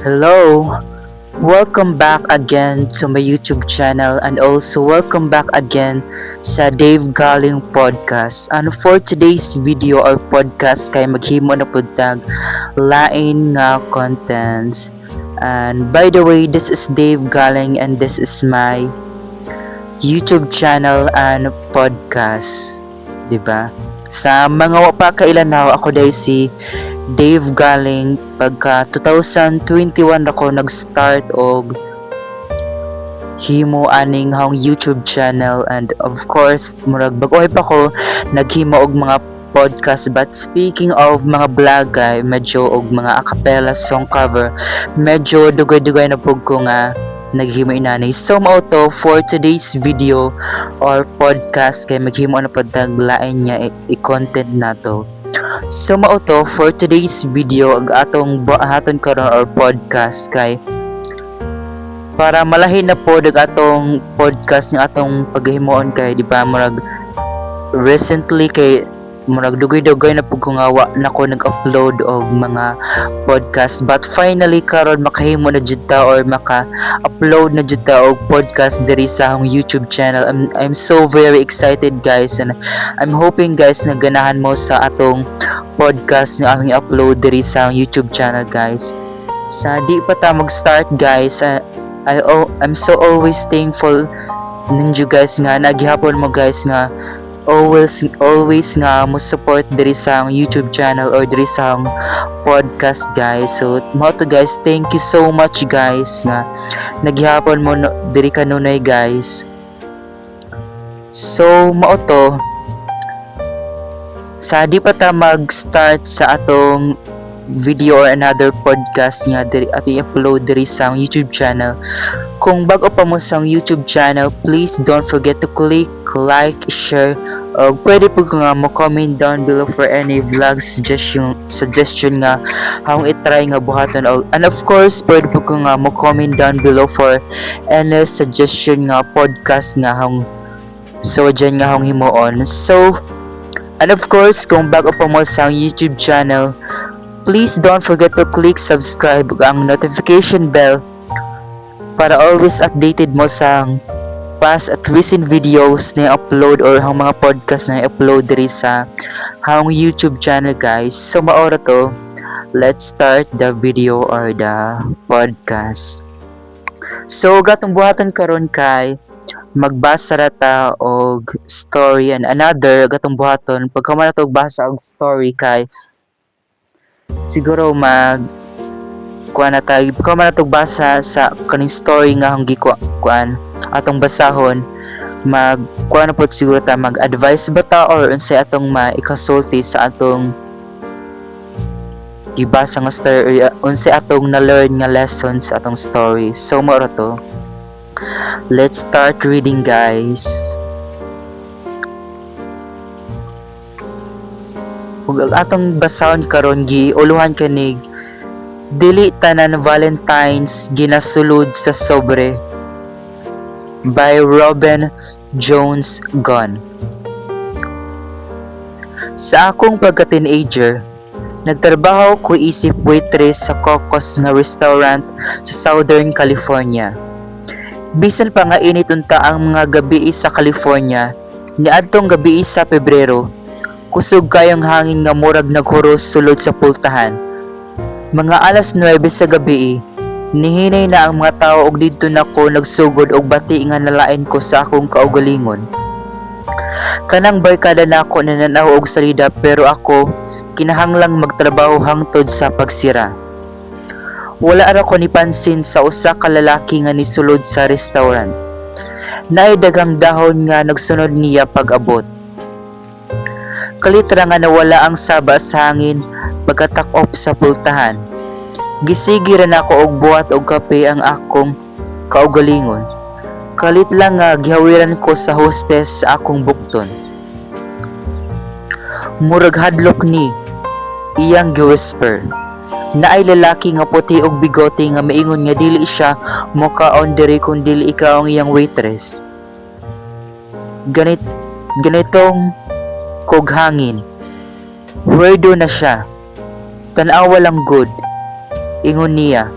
Hello! Welcome back again to my YouTube channel and also welcome back again sa Dave Galing Podcast. And for today's video or podcast kay maghimo na pud tag lain nga contents. And by the way, this is Dave Galing and this is my YouTube channel and podcast. 'Di ba? Sa mga wa pa kailanaw, ako dahil si Dave Galing. Pagka 2021 ako nag-start og himo aning hang YouTube channel, and of course murag bag-oy pa ko naghimo og mga podcast. But speaking of mga vlog medyo og mga acapella song cover, medyo dugay-dugay na pug ko nga naghimo inani. So mao to for today's video or podcast kay maghimo na pud tag lain niya i-content nato. So mao to for today's video ang atong buhaton karon or podcast kay para malahin na pod ang atong podcast ng atong paghimuon kay di ba murag recently kay murag dugay-dugay na pud ko nga wa nako nag-upload og mga podcast, but finally karon makahimo na jud ta or maka-upload na jud ta og podcast diri sa akong YouTube channel. I'm so very excited guys, and I'm hoping guys na ganahan mo sa atong podcast nga aming upload diri sa YouTube channel guys. Sa di pa ta mag-start guys, I'm so always thankful ninyo guys nga naghihapon mo guys nga always nga mo support diri sa YouTube channel or diri sa podcast guys. So mo to guys, thank you so much guys nga naghihapon mo diri kanunay guys. So mao to sa di pa ta mag-start sa atong video or another podcast nga diri ato i-upload diri sa YouTube channel. Kung bago pa mo sa YouTube channel, please don't forget to click like, share, pwede po nga mo comment down below for any vlog suggestion nga hang i-try nga buhaton, and of course pwede po nga mo comment down below for any suggestion nga podcast nga hang so dyan nga hang himuon. So and of course kung bago pa mo sa YouTube channel, please don't forget to click subscribe ang notification bell para always updated mo sa past at recent videos na upload or ang mga podcast na upload diri sa hang YouTube channel guys. So maora to, let's start the video or the podcast. So gatong buhatan karon kay magbasa ra ta og story and another gatong buhaton pagka man nato basa og story kay siguro kuan na tayo pagka man nato basa sa kaning story nga hang kuan atong basahon, kuan na po siguro ta mag-advise ba ta or unsay atong maikasulti sa atong gibasa nga story or unsay atong na-learn nga lessons sa atong story. So mao to, let's start reading guys. Ug ang atong basahon karon giuluhan kanig dili tanan Valentines ginasulod sa sobre by Robin Jones Gunn. Sa akong pagka-teenager, nagtrabaho ko isip waitress sa Cocos nga restaurant sa Southern California. Bisan pa nga init unta ang mga gabi sa California, niadtong gabi sa Pebrero, kusog kayong hangin nga murag naghuros sulod sa pultahan. Mga alas 9 sa gabi, nihinay na ang mga tao og didto nako nagsugod og bati nga nalain ko sa akong kaugalingon. Kanang barkada nako nananaw og salida pero ako kinahanglang magtrabaho hangtod sa pagsira. Wala ra ko nipansin sa usa ka lalaki nga nisulod sa restaurant. Naay daghang dahon nga nagsunod niya pag-abot. Kalitra nga nawala ang saba sa hangin pagkatak-off sa pultahan. Gisigiran ako og buhat og kape ang akong kaugalingon. Kalit lang nga gihawiran ko sa hostess sa akong bukton. Murag hadlok ni iyang gi-whisper. Naay lalaki nga puti og bigote nga maingon nga dili siya mokaon diri kun dili ikaw ang iyang waitress. Ganitong koghangin. Weirdo na siya. Tanawa lang good. Ingon niya.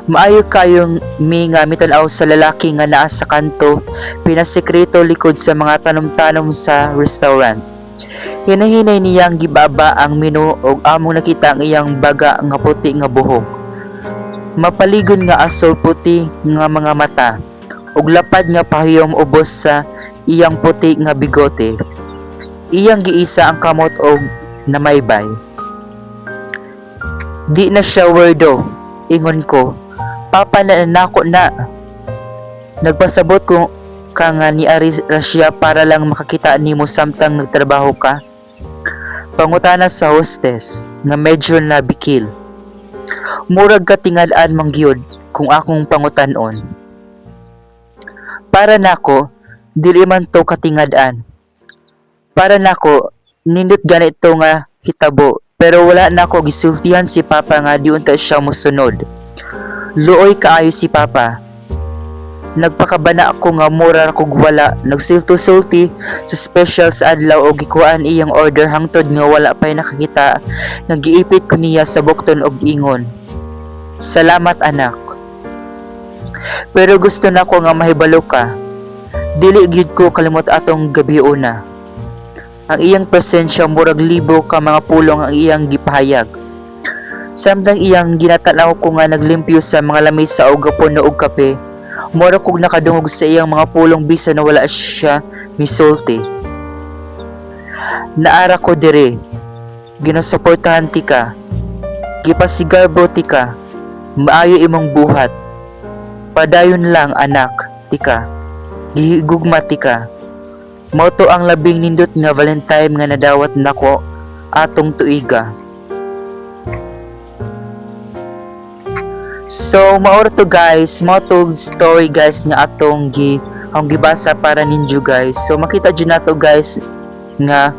Maayo kayong mi nga mitanaw sa lalaki nga naa sa kanto, pinasekreto likod sa mga tanom-tanom sa restaurant. Hinahinay niyang gibaba ang menu ug among nakita ang iyang baga nga puti nga buhok. Mapaligon nga asol puti nga mga mata, ug lapad nga pahiyom ubos sa iyang puti nga bigote. Iyang giisa ang kamot og namaybay. Di na siya weirdo, ingon ko. Papa na nako na. Nagpasabot ko ka nga ni Russia para lang makakita nimo samtang nagtrabaho ka. Pangutana sa hostess nga medyo nabikil. Murag katingad-an mangyod kung akong pangutanon. Para nako, dili man to katingad-an. Para nako, nindot ganito nga hitabo, pero wala nako gisultihan si Papa nga di unta siya mosunod. Luoy kaayo si Papa. Nagpakabana ako nga mura kog wala, nagsulti-sulti sa special sa adlaw og gikuan iyang order hangtod nga wala pay nakakita. Nagiipit ko niya sa bukton og ingon, "Salamat anak." Pero gusto na ko nga mahibalo ka. Dili gyud ko kalimot atong gabi una. Ang iyang presensya murag libo ka mga pulong ang iyang gipahayag. Samtang iyang ginatanaw ko nga naglimpyo sa mga lamesa og gapuno og kape. Mura kog nakadungog sa iyang mga pulong bisan na wala siya misulti. Naara ko dire. Ginasuportahan ti ka. Gipasigarbo ti ka. Maayo imong buhat. Padayon lang anak ti ka. Gihigugma ti ka. Mao to ang labing nindot nga Valentine nga nadawat nako atong tuiga. So, maura to guys, mao to story guys nga atong gibasa para ninyo guys. So, makita dyan na to guys nga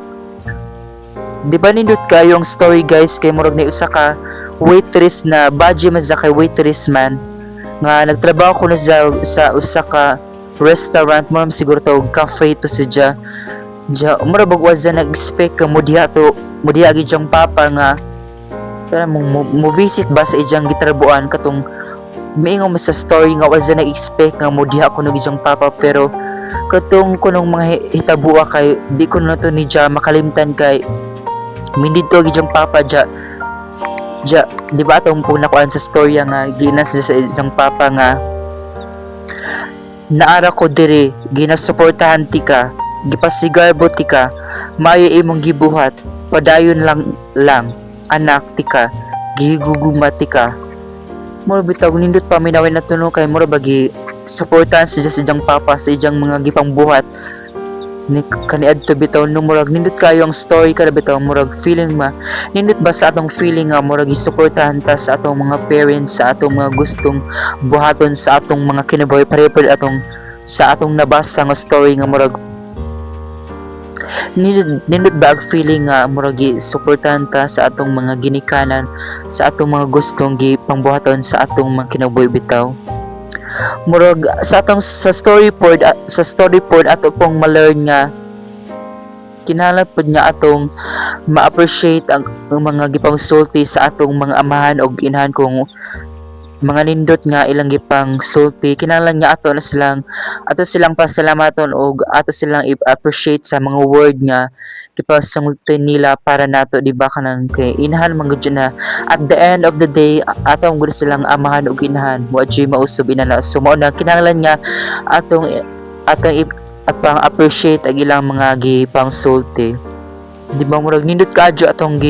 di ba nindot kayong story guys kay murag na usa ka waitress na badge man sa kay waitress man nga nagtrabaho ko na sa usa ka restaurant mo siguro to cafe to sa murag bagwaza nag-expect ka mo diha gid yang papa nga para mo visit ba sa ijang gitrabuan katong miingon mo sa story nga was na expect nga mo diha ko nagijang papa pero katong kunong mga hitabua kay di ko na to ni ja makalimtan kay mindito gijang papa ja di ba atong punakuan sa storya nga ginas sa isang papa nga naara ko dire ginasuportahan ti ka gipasigarbo ti ka maayo imong gibuhat padayon lang anak tika gihiguguma tika mura bitaw nindot paminawin na tuno kay mura bagi suportahan sa ijang papa sa ijang mga gipang buhat ni kaniadto bitaw no murag nindot kayo ang story kada bitaw murag feeling nindot ba sa atong feeling nga murag gisuportahan ta sa atong mga parents sa atong mga gustong buhaton sa atong mga kinabuhi pareho sa atong nabasa nga story nga murag nindot ba ang feeling nga murag suportahan ta sa atong mga ginikanan sa atong mga gustong gipangbuhaton sa atong mga kinabuhi bitaw murag sa atong sa storyboard ato pong ma-learn nga kinahanglan pud nga atong ma-appreciate ang mga gipangsulti sa atong mga amahan og inahan kung mga nindot nga ilang gipang sulti kinahanglan nga ato silang pasalamaton og ato silang i-appreciate sa mga word nga gipasangulti nila para nato di ba kanang kay inahan man gud na at the end of the day atong gud silang amahan og inahan wa jud mausob inala so mao na kinahanglan nga atong apang appreciate ang ilang mga gipang sulti di ba murag nindot kaadyo atong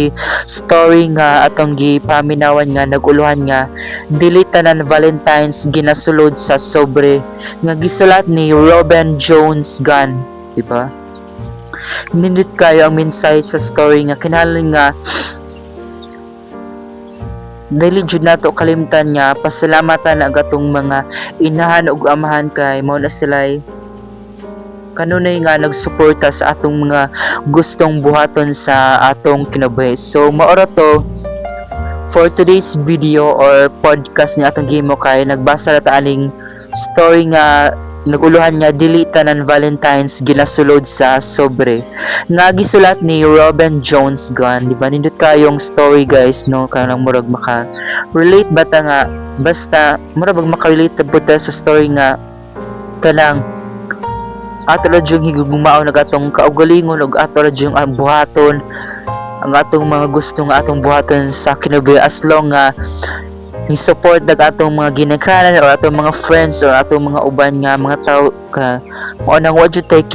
story nga atong paminawan nga naguluhan nga dili tanan Valentine's ginasulod sa sobre nga gisulat ni Robin Jones Gunn di ba nindot kayo ang mensahe sa story nga kinahanglan nga dili jud nato kalimtan nga pasalamatan ang atong mga inahan ug amahan kay mao na sila'y kanunay nga nagsuporta sa atong mga gustong buhaton sa atong kinabuhi. So maora to for today's video or podcast ni atong gimo kay nagbasa ra ta aning story nga naguluhan nga dili tanan Valentine's ginasulod sa sobre nga gisulat ni Robin Jones Gunn. Di ba nindot kayong story guys, no, kanang murag maka relate bata nga basta murag maka-relate ta sa story nga kanang ato ra yung higugmao nagatong kaugalingon ug ato ra yung buhaton ang atong mga gusto nga atong buhaton sa kinabuhi as long nga i-support dag atong mga ginikanan or atong mga friends or atong mga uban nga mga tao ka mao nang wa jud tay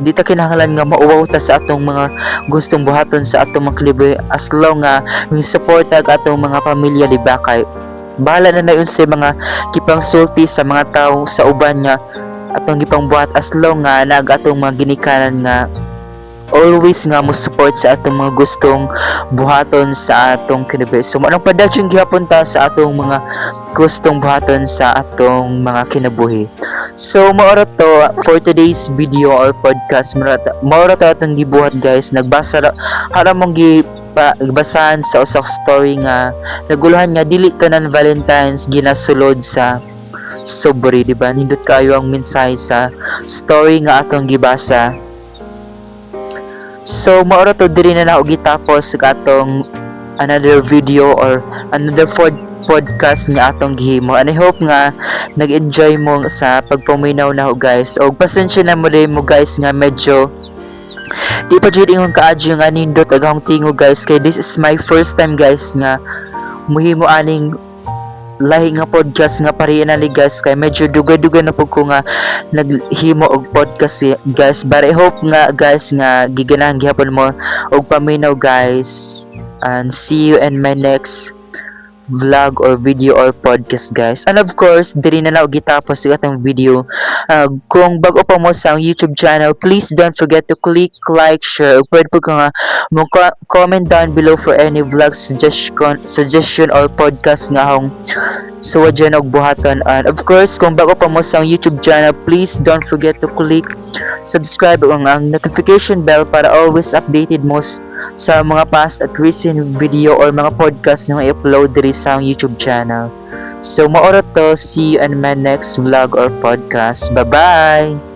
di ta kinahanglan nga mauwaw ta sa atong mga gustong buhaton sa atong mga kinabuhi as long nga i-support dag atong mga pamilya, di ba? Kay bahala na yun sa mga kipang sulti sa mga tao sa uban nga atong gipang buhat as long nga nag atong mga ginikanan nga always nga mo support sa atong mga gustong buhaton sa atong kinabuhi. So anong padadyong gihapon ta sa atong mga gustong buhaton sa atong mga kinabuhi. So maoro to for today's video or podcast, maoro to atong gibuhat guys. Nagbasa hara mong basahan sa usak story nga naguluhan nga dili tanan Valentine's ginasulod sa sobre, di ba? Nindot kayo ang mensahe sa story nga atong gibasa. So maoro to diri na ako gitapos sa atong another video or another podcast nga atong gihimo, and I hope nga nag-enjoy mo sa pagpaminaw na ho guys. O pasensya na mo din mo guys nga medyo di pa jud ingon kaadyo nga nindot agang tingo guys, kay this is my first time guys nga muhimo aning lahi nga podcast nga pariyan na guys, kay medyo dugay-dugay na po ko nga naghimo og podcast guys, but I hope nga guys nga giganahan gihapon mo og paminaw guys, and see you in my next vlog or video or podcast guys. And of course diri na lang gitapos sa atong video. Kung bago pa mo sa YouTube channel, please don't forget to click like, share, ug pwede po ka nga mo comment down below for any vlog suggestion or podcast nga hong suwa dyan og buhaton. And of course kung bago pa mo sa YouTube channel, please don't forget to click subscribe ug ang notification bell para always updated mo sa mga past at recent video or mga podcast na i-upload diri sa YouTube channel. So maoro to, see you in my next vlog or podcast. Bye bye.